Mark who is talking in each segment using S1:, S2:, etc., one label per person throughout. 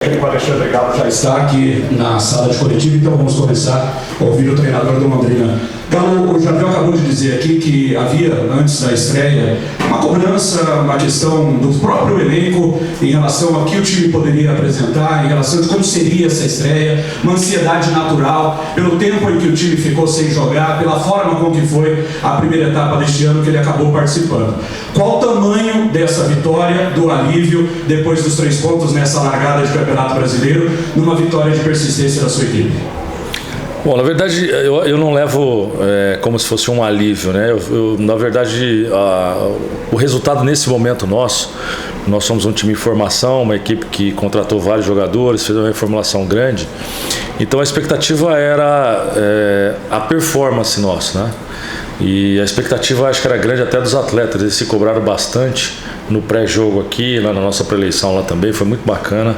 S1: O Alexandre Galo já está aqui na sala de coletivo, então vamos começar a ouvir o treinador do Londrina. Galo, o Jardel acabou de dizer aqui que havia, antes da estreia, uma cobrança, uma questão do próprio elenco em relação ao que o time poderia apresentar, em relação a como seria essa estreia, uma ansiedade natural, pelo tempo em que o time ficou sem jogar, pela forma como que foi a primeira etapa deste ano que ele acabou participando. Qual o tamanho dessa vitória, do alívio, depois dos 3 pontos nessa largada de Campeonato Brasileiro, numa vitória de persistência da sua equipe?
S2: Bom, na verdade, eu não levo como se fosse um alívio, né? Na verdade, o resultado nesse momento nós somos um time em formação, uma equipe que contratou vários jogadores, fez uma reformulação grande. Então a expectativa era a performance nossa, né? E a expectativa acho que era grande até dos atletas, eles se cobraram bastante no pré-jogo aqui, lá na nossa pré-eleição lá também, foi muito bacana.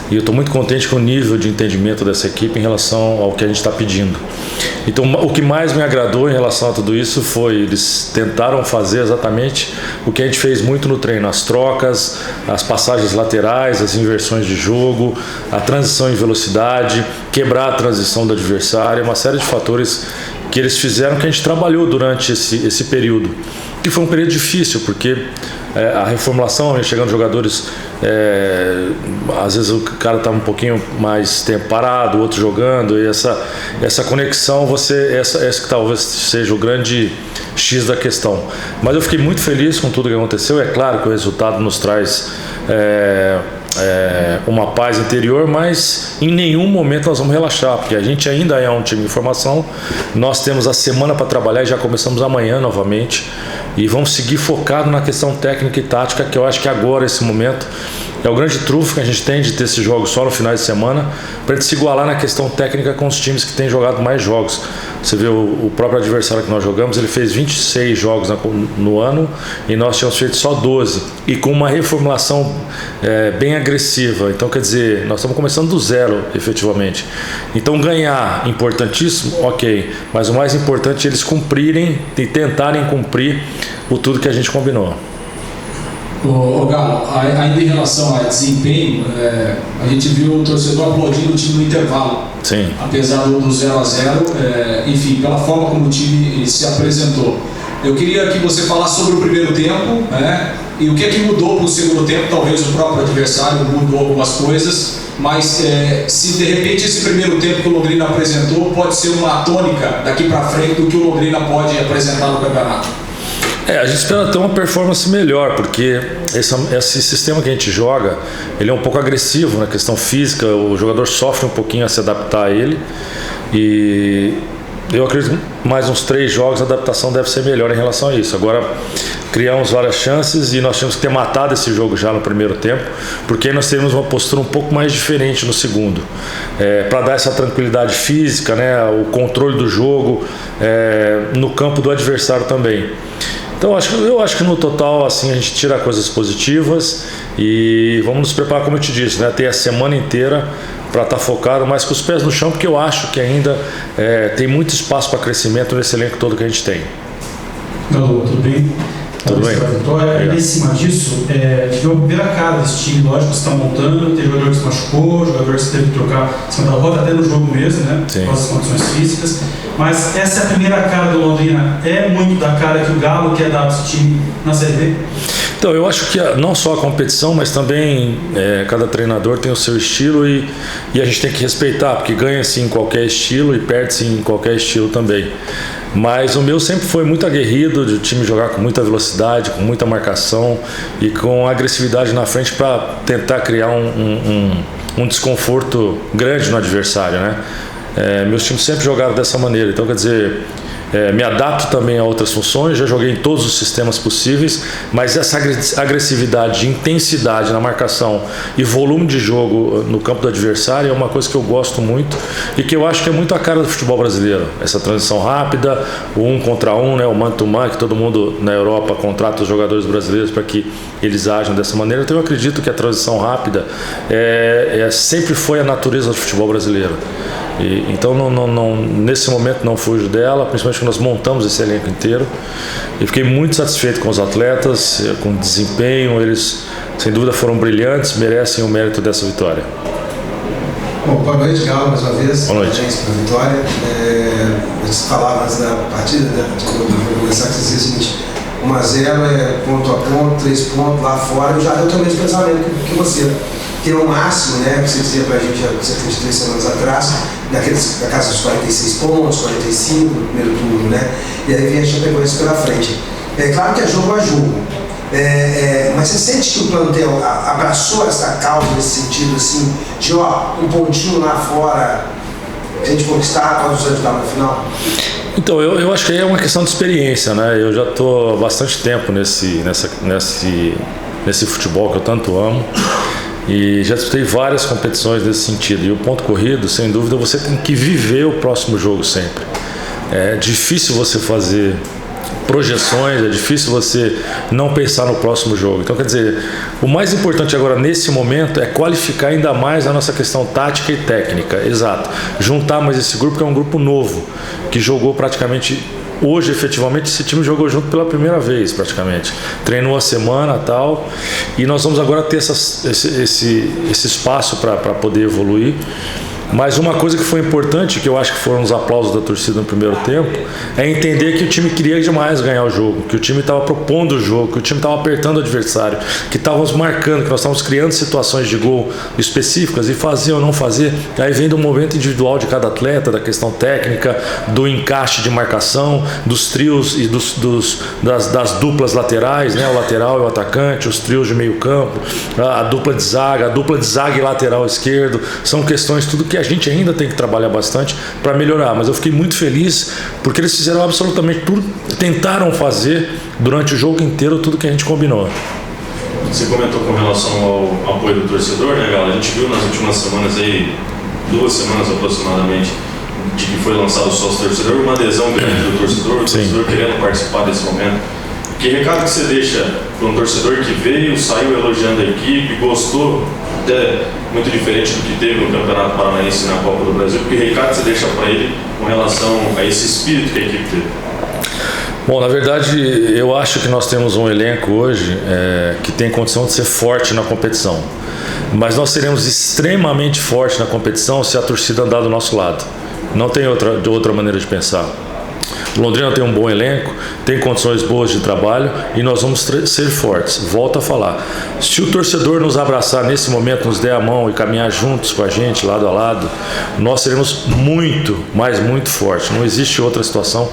S2: E eu estou muito contente com o nível de entendimento dessa equipe em relação ao que a gente está pedindo. Então, o que mais me agradou em relação a tudo isso foi eles tentaram fazer exatamente o que a gente fez muito no treino: as trocas, as passagens laterais, as inversões de jogo, a transição em velocidade, quebrar a transição do adversário, uma série de fatores que eles fizeram que a gente trabalhou durante esse período. Que foi um período difícil, porque a reformulação, chegando jogadores, às vezes o cara está um pouquinho mais tempo parado, o outro jogando, e essa conexão, esse que talvez seja o grande X da questão. Mas eu fiquei muito feliz com tudo que aconteceu. É claro que o resultado nos traz uma paz interior, mas em nenhum momento nós vamos relaxar, porque a gente ainda é um time de formação. Nós temos a semana para trabalhar e já começamos amanhã novamente, e vamos seguir focado na questão técnica e tática, que eu acho que agora, esse momento, é o grande trunfo que a gente tem de ter esses jogos só no final de semana, para a gente se igualar na questão técnica com os times que têm jogado mais jogos. Você vê o próprio adversário que nós jogamos, ele fez 26 jogos no ano e nós tínhamos feito só 12, e com uma reformulação bem agressiva. Então, quer dizer, nós estamos começando do zero, efetivamente. Então, ganhar, importantíssimo, ok, mas o mais importante é eles cumprirem e tentarem cumprir o tudo que a gente combinou.
S3: Ô Galo, ainda em relação a desempenho, a gente viu o torcedor aplaudindo o time no intervalo.
S2: Sim.
S3: Apesar do 0-0, enfim, pela forma como o time se apresentou. Eu queria que você falasse sobre o primeiro tempo, né? E o que é que mudou para o segundo tempo. Talvez o próprio adversário mudou algumas coisas, mas se de repente esse primeiro tempo que o Londrina apresentou pode ser uma tônica daqui para frente do que o Londrina pode apresentar no campeonato.
S2: A gente espera ter uma performance melhor, porque esse sistema que a gente joga, ele é um pouco agressivo na questão física, o jogador sofre um pouquinho a se adaptar a ele, e eu acredito que mais uns 3 jogos a adaptação deve ser melhor em relação a isso. Agora, criamos várias chances e nós temos que ter matado esse jogo já no primeiro tempo, porque aí nós teremos uma postura um pouco mais diferente no segundo, para dar essa tranquilidade física, né, o controle do jogo no campo do adversário também. Então eu acho que no total assim a gente tira coisas positivas e vamos nos preparar, como eu te disse, né, ter a semana inteira para estar focado, mas com os pés no chão, porque eu acho que ainda tem muito espaço para crescimento nesse elenco todo que a gente tem.
S1: Galo, tudo bem?
S2: Tudo bem.
S1: E em cima disso, tive a primeira cara desse time, lógico que você está montando, tem jogador que se machucou, jogador que você teve que trocar em cima da roda, até no jogo mesmo, né? Com as condições físicas. Mas essa é a primeira cara do Londrina, é muito da cara que o Galo quer dar para esse time na Série B?
S2: Então, eu acho que não só a competição, mas também cada treinador tem o seu estilo e a gente tem que respeitar, porque ganha-se em qualquer estilo e perde-se em qualquer estilo também. Mas o meu sempre foi muito aguerrido, de o time jogar com muita velocidade, com muita marcação e com agressividade na frente para tentar criar um desconforto grande no adversário, né? Meus times sempre jogaram dessa maneira, então quer dizer, me adapto também a outras funções, já joguei em todos os sistemas possíveis, mas essa agressividade, intensidade na marcação e volume de jogo no campo do adversário é uma coisa que eu gosto muito e que eu acho que é muito a cara do futebol brasileiro. Essa transição rápida, o 1 contra 1, né, o man-to-man, que todo mundo na Europa contrata os jogadores brasileiros para que eles ajam dessa maneira. Então eu acredito que a transição rápida sempre foi a natureza do futebol brasileiro. Então nesse momento não fujo dela, principalmente que nós montamos esse elenco inteiro, e fiquei muito satisfeito com os atletas, com o desempenho. Eles sem dúvida foram brilhantes, merecem o mérito dessa vitória.
S4: Bom, boa noite, Galo, mais uma vez.
S2: Boa noite.
S4: Parabéns pela vitória. Antes de falar antes da partida, vou começar com vocês o seguinte: 1-0 é ponto a ponto, 3 pontos lá fora. Eu já dei o mesmo pensamento que você. Que é o máximo, né, que você dizia pra gente há cerca de 3 semanas atrás, da casa dos 46 pontos, 45 no primeiro turno, né? E aí vem a Chapecoense pela frente. É claro que é jogo a jogo. Mas você sente que o plantel abraçou essa causa nesse sentido, assim, de um pontinho lá fora, a gente conquistar, pode nos ajudar no final?
S2: Então, eu acho que é uma questão de experiência, né? Eu já estou há bastante tempo nesse futebol que eu tanto amo. E já disputei várias competições nesse sentido. E o ponto corrido, sem dúvida, você tem que viver o próximo jogo sempre. É difícil você fazer projeções, é difícil você não pensar no próximo jogo. Então, quer dizer, o mais importante agora nesse momento é qualificar ainda mais a nossa questão tática e técnica. Exato. Juntar mais esse grupo, que é um grupo novo, que jogou praticamente... Hoje, efetivamente, esse time jogou junto pela primeira vez, praticamente. Treinou a semana e tal. E nós vamos agora ter esse espaço para poder evoluir. Mas uma coisa que foi importante, que eu acho que foram os aplausos da torcida no primeiro tempo, é entender que o time queria demais ganhar o jogo, que o time estava propondo o jogo, que o time estava apertando o adversário, que estávamos marcando, que nós estávamos criando situações de gol específicas e fazia ou não fazia. Aí vem do momento individual de cada atleta, da questão técnica, do encaixe de marcação, dos trios e das duplas laterais, né? O lateral e o atacante, os trios de meio campo, a dupla de zaga e lateral esquerdo, são questões tudo que a gente ainda tem que trabalhar bastante para melhorar, mas eu fiquei muito feliz porque eles fizeram absolutamente tudo, tentaram fazer durante o jogo inteiro tudo que a gente combinou.
S5: Você comentou com relação ao apoio do torcedor, né, galera? A gente viu nas últimas semanas aí, 2 semanas aproximadamente, de que foi lançado o sócio torcedor, uma adesão grande do torcedor, o torcedor querendo participar desse momento. Que recado que você deixa para um torcedor que veio, saiu elogiando a equipe, gostou, até muito diferente do que teve no Campeonato Paranaense na Copa do Brasil, que recado você deixa para ele com relação a esse espírito que a equipe teve?
S2: Bom, na verdade, eu acho que nós temos um elenco hoje que tem condição de ser forte na competição. Mas nós seremos extremamente fortes na competição se a torcida andar do nosso lado. Não tem outra maneira de pensar. O Londrina tem um bom elenco, tem condições boas de trabalho e nós vamos ser fortes. Volto a falar. Se o torcedor nos abraçar nesse momento, nos der a mão e caminhar juntos com a gente, lado a lado, nós seremos muito, mas muito fortes. Não existe outra situação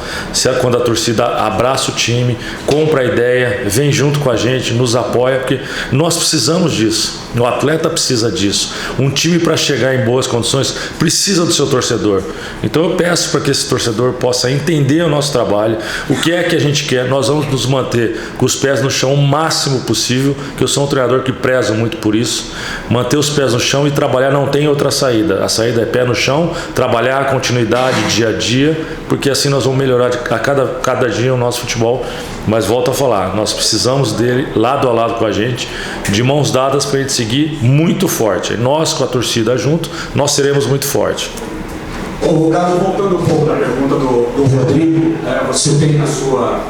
S2: quando a torcida abraça o time, compra a ideia, vem junto com a gente, nos apoia, porque nós precisamos disso. O atleta precisa disso. Um time, para chegar em boas condições, precisa do seu torcedor. Então eu peço para que esse torcedor possa entender o nosso trabalho, o que é que a gente quer. Nós vamos nos manter com os pés no chão o máximo possível, que eu sou um treinador que prezo muito por isso. Manter os pés no chão e trabalhar, não tem outra saída. A saída é pé no chão, trabalhar a continuidade dia a dia, porque assim nós vamos melhorar a cada dia o nosso futebol. Mas volto a falar, nós precisamos dele lado a lado com a gente, de mãos dadas, para a gente seguir muito forte. Nós com a torcida junto, nós seremos muito fortes.
S1: Ô, Galo, voltando um pouco na pergunta do Rodrigo, você tem na sua...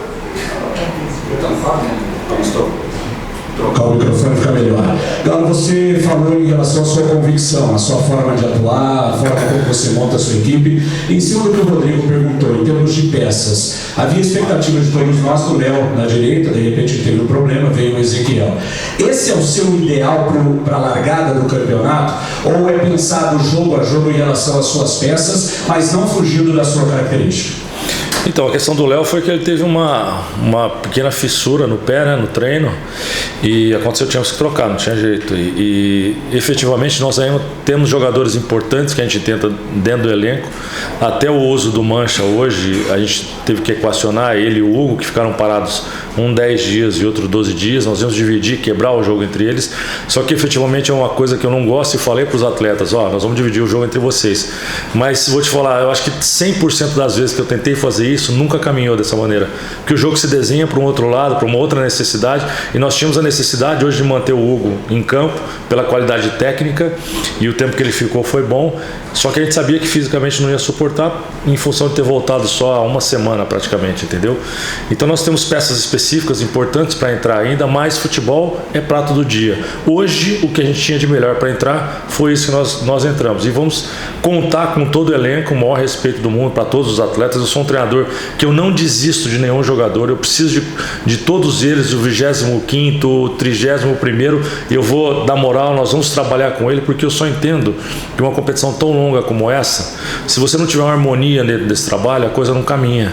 S1: Trocar o microfone fica melhor. Galo, você falou em relação à sua convicção, a sua forma de atuar, a forma como você monta a sua equipe. Em cima do que o Rodrigo perguntou, em termos de peças, havia expectativa de todos nós do Léo na direita, de repente ele teve um problema, veio o Ezequiel. Esse é o seu ideal para a largada do campeonato? Ou é pensado jogo a jogo em relação às suas peças, mas não fugindo da sua característica?
S2: Então, a questão do Léo foi que ele teve uma pequena fissura no pé, né, no treino, e aconteceu, tínhamos que trocar, não tinha jeito. E efetivamente nós ainda temos jogadores importantes que a gente tenta dentro do elenco. Até o uso do Mancha hoje, a gente teve que equacionar ele e o Hugo, que ficaram parados 10 dias e outro 12 dias. Nós íamos dividir, quebrar o jogo entre eles. Só que efetivamente é uma coisa que eu não gosto e falei para os atletas, nós vamos dividir o jogo entre vocês. Mas vou te falar, eu acho que 100% das vezes que eu tentei fazer isso nunca caminhou dessa maneira, porque o jogo se desenha para um outro lado, para uma outra necessidade, e nós tínhamos a necessidade hoje de manter o Hugo em campo pela qualidade técnica, e o tempo que ele ficou foi bom, só que a gente sabia que fisicamente não ia suportar em função de ter voltado só há uma semana praticamente, entendeu? Então nós temos peças específicas importantes para entrar ainda, mas futebol é prato do dia. Hoje o que a gente tinha de melhor para entrar foi isso que nós entramos, e vamos contar com todo o elenco, o maior respeito do mundo para todos os atletas. Eu sou um treinador que eu não desisto de nenhum jogador, eu preciso de todos eles, o 25º, o 31º, eu vou dar moral, nós vamos trabalhar com ele, porque eu só entendo que uma competição tão longa como essa, se você não tiver uma harmonia dentro desse trabalho, a coisa não caminha,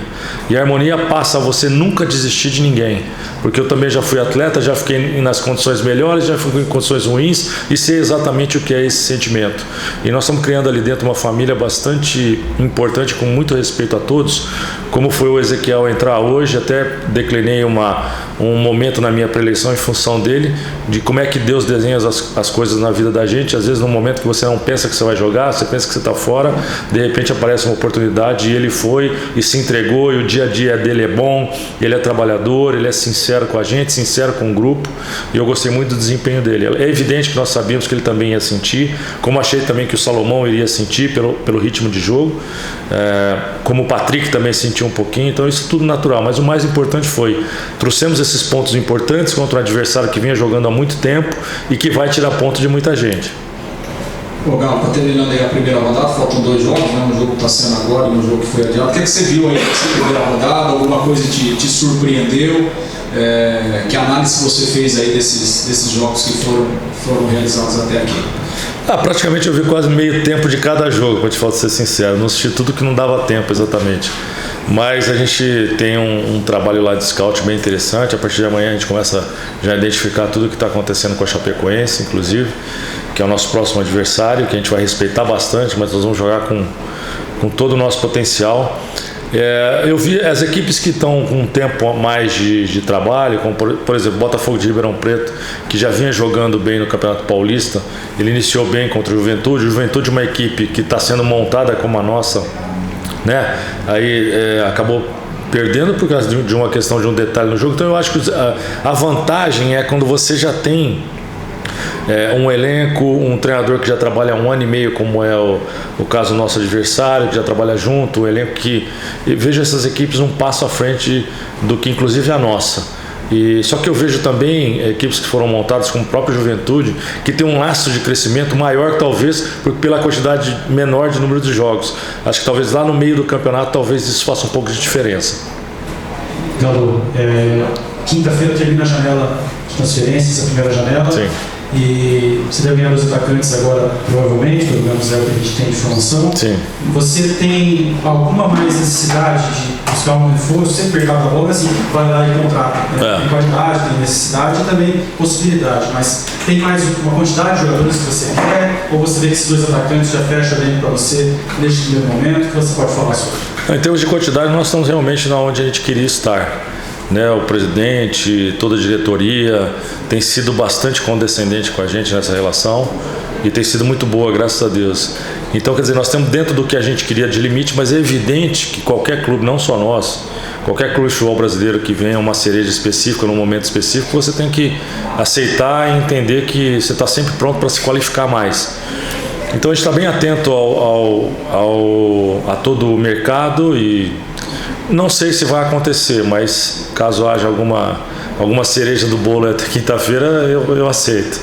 S2: e a harmonia passa a você nunca desistir de ninguém, porque eu também já fui atleta, já fiquei nas condições melhores, já fui em condições ruins, e sei exatamente o que é esse sentimento, e nós estamos criando ali dentro uma família bastante importante, com muito respeito a todos, como foi o Ezequiel entrar hoje. Até declinei um momento na minha pré-eleição em função dele, de como é que Deus desenha as coisas na vida da gente. Às vezes no momento que você não pensa que você vai jogar, você pensa que você está fora, de repente aparece uma oportunidade, e ele foi e se entregou, e o dia a dia dele é bom, ele é trabalhador, ele é sincero com a gente, sincero com o grupo, e eu gostei muito do desempenho dele. É evidente que nós sabíamos que ele também ia sentir, como achei também que o Salomão iria sentir pelo ritmo de jogo, como o Patrick também sentiu um pouquinho, então isso tudo natural, mas o mais importante foi, trouxemos esses pontos importantes contra um adversário que vinha jogando há muito tempo e que vai tirar ponto de muita gente.
S3: Ô Galo, está terminando aí a primeira rodada, faltam 2 jogos, né? Um jogo que está sendo agora e um jogo que foi adiado. O que é que você viu aí nessa primeira rodada? Alguma coisa te surpreendeu? Que análise você fez aí desses jogos que foram realizados até aqui?
S2: Praticamente eu vi quase meio tempo de cada jogo, para te falar, ser sincero. Não assisti tudo que não dava tempo exatamente. Mas a gente tem um trabalho lá de scout bem interessante. A partir de amanhã a gente começa já a identificar tudo o que está acontecendo com a Chapecoense, inclusive, que é o nosso próximo adversário, que a gente vai respeitar bastante, mas nós vamos jogar com todo o nosso potencial. Eu vi as equipes que estão com um tempo a mais de trabalho, como por exemplo Botafogo de Ribeirão Preto, que já vinha jogando bem no Campeonato Paulista. Ele iniciou bem contra o Juventude. O Juventude é uma equipe que está sendo montada como a nossa, né? Aí acabou perdendo por causa de uma questão de um detalhe no jogo. Então eu acho que a vantagem é quando você já tem um elenco, um treinador que já trabalha há 1 ano e meio, como é o caso do nosso adversário, que já trabalha junto, um elenco que vejo essas equipes um passo à frente do que inclusive a nossa. Só que eu vejo também equipes que foram montadas como o próprio Juventude, que tem um laço de crescimento maior, talvez pela quantidade menor de número de jogos. Acho que talvez lá no meio do campeonato talvez isso faça um pouco de diferença.
S1: Galo, quinta-feira termina a janela de transferências, a primeira janela.
S2: Sim.
S1: E você deve ganhar os atacantes agora, provavelmente, pelo menos é o que a gente tem de informação.
S2: Sim.
S1: Você tem alguma mais necessidade de buscar um reforço? Sempre mercado da bola, assim, vai lá e contrata. Né? Tem qualidade, tem necessidade e também possibilidade. Mas tem mais uma quantidade de jogadores que você quer? Ou você vê que esses 2 atacantes já fecham bem para você neste primeiro momento? O que você pode falar sobre?
S2: Em termos de quantidade, nós estamos realmente na onde a gente queria estar. O presidente, toda a diretoria tem sido bastante condescendente com a gente nessa relação e tem sido muito boa, graças a Deus. Então, quer dizer, nós estamos dentro do que a gente queria de limite, mas é evidente que qualquer clube, não só nós, qualquer clube de futebol brasileiro que venha uma cereja específica, num momento específico, você tem que aceitar e entender que você está sempre pronto para se qualificar mais. Então a gente está bem atento a todo o mercado e não sei se vai acontecer, mas caso haja alguma cereja do bolo até quinta-feira, eu aceito.